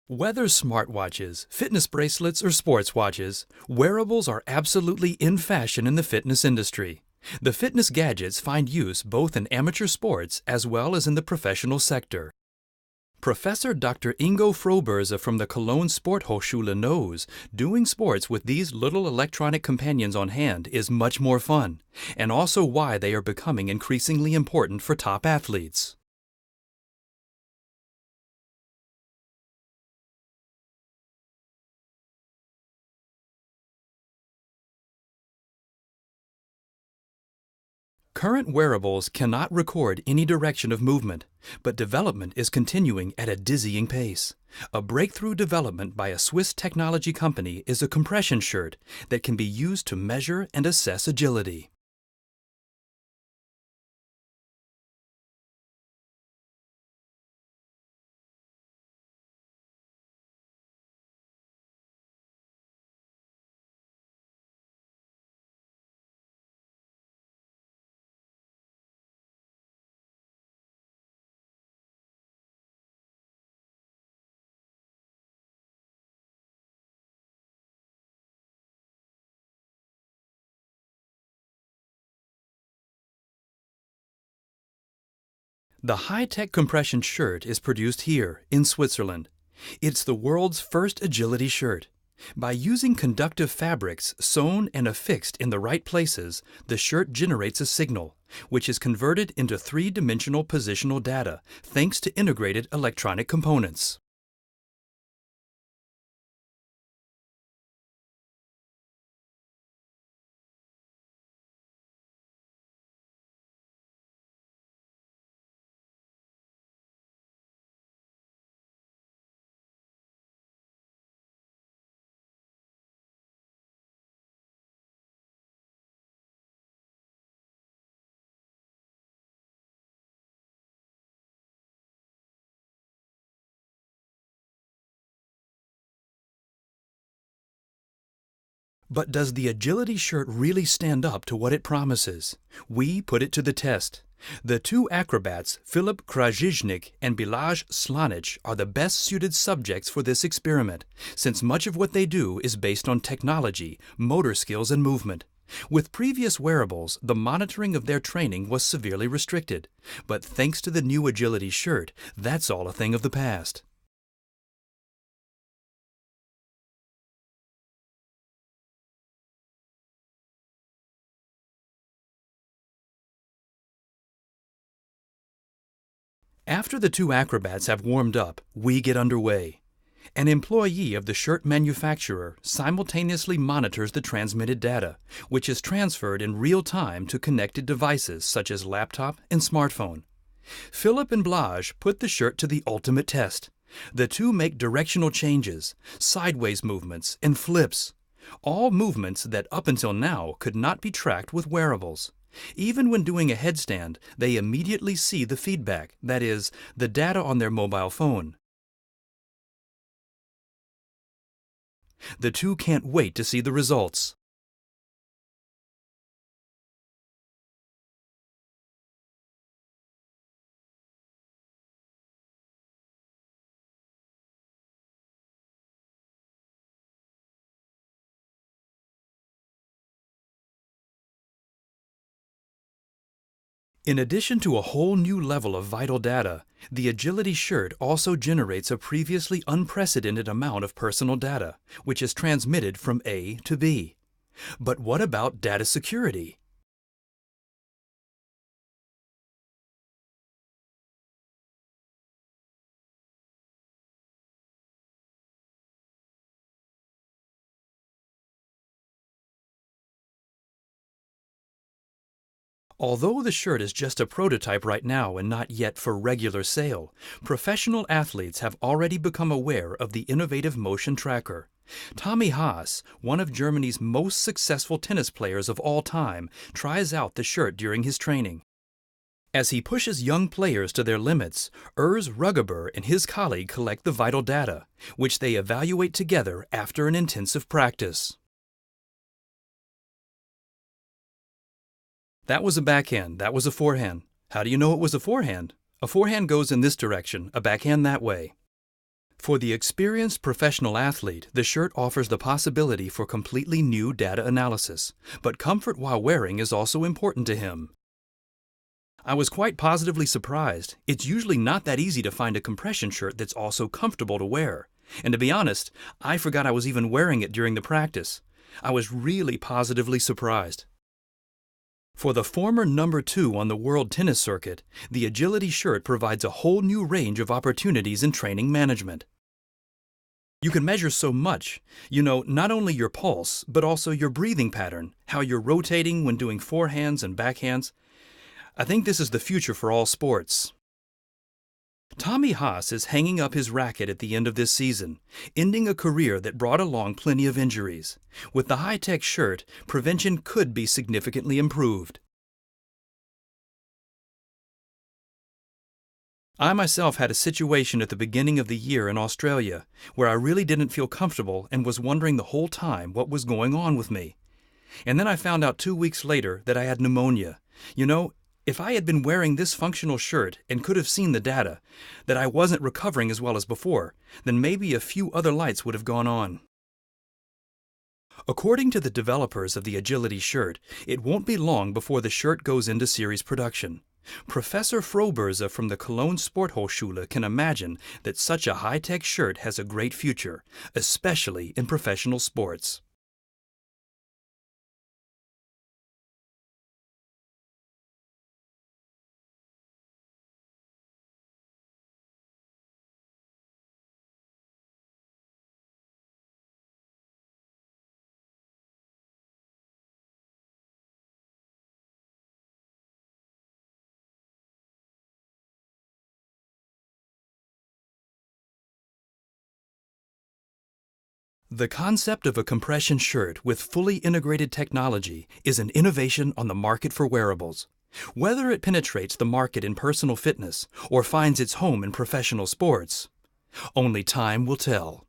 Whether smartwatches, fitness bracelets, or sports watches, wearables are absolutely in fashion in the fitness industry. The fitness gadgets find use both in amateur sports as well as in the professional sector. Professor Dr. Ingo Froberse from the Cologne Sporthochschule knows doing sports with these little electronic companions on hand is much more fun, and also why they are becoming increasingly important for top athletes. Current wearables cannot record any direction of movement, but development is continuing at a dizzying pace. A breakthrough development by a Swiss technology company is a compression shirt that can be used to measure and assess agility. The high-tech compression shirt is produced here, in Switzerland. It's the world's first agility shirt. By using conductive fabrics sewn and affixed in the right places, the shirt generates a signal, which is converted into three-dimensional positional data thanks to integrated electronic components. But does the agility shirt really stand up to what it promises? We put it to the test. The two acrobats, Filip Krajiznik and Bilaj Slanic, are the best suited subjects for this experiment, since much of what they do is based on technology, motor skills, and movement. With previous wearables, the monitoring of their training was severely restricted. But thanks to the new agility shirt, that's all a thing of the past. After the two acrobats have warmed up, we get underway. An employee of the shirt manufacturer simultaneously monitors the transmitted data, which is transferred in real time to connected devices such as laptop and smartphone. Philip and Blaj put the shirt to the ultimate test. The two make directional changes, sideways movements, and flips. All movements that up until now could not be tracked with wearables. Even when doing a headstand, they immediately see the feedback, that is, the data on their mobile phone. The two can't wait to see the results. In addition to a whole new level of vital data, the agility shirt also generates a previously unprecedented amount of personal data, which is transmitted from A to B. But what about data security? Although the shirt is just a prototype right now and not yet for regular sale, professional athletes have already become aware of the innovative motion tracker. Tommy Haas, one of Germany's most successful tennis players of all time, tries out the shirt during his training. As he pushes young players to their limits, Urs Rugeber and his colleague collect the vital data, which they evaluate together after an intensive practice. That was a backhand. That was a forehand. How do you know it was a forehand? A forehand goes in this direction, a backhand that way. For the experienced professional athlete, the shirt offers the possibility for completely new data analysis, but comfort while wearing is also important to him. I was quite positively surprised. It's usually not that easy to find a compression shirt that's also comfortable to wear. And to be honest, I forgot I was even wearing it during the practice. I was really positively surprised. For the former number 2 on the world tennis circuit, the Agility shirt provides a whole new range of opportunities in training management. You can measure so much. You know, not only your pulse, but also your breathing pattern, how you're rotating when doing forehands and backhands. I think this is the future for all sports. Tommy Haas is hanging up his racket at the end of this season, ending a career that brought along plenty of injuries. With the high-tech shirt, prevention could be significantly improved. I myself had a situation at the beginning of the year in Australia where I really didn't feel comfortable and was wondering the whole time what was going on with me. And then I found out 2 weeks later that I had pneumonia. You know, if I had been wearing this functional shirt and could have seen the data, that I wasn't recovering as well as before, then maybe a few other lights would have gone on. According to the developers of the Agility shirt, it won't be long before the shirt goes into series production. Professor Froberza from the Cologne Sporthochschule can imagine that such a high-tech shirt has a great future, especially in professional sports. The concept of a compression shirt with fully integrated technology is an innovation on the market for wearables. Whether it penetrates the market in personal fitness or finds its home in professional sports, only time will tell.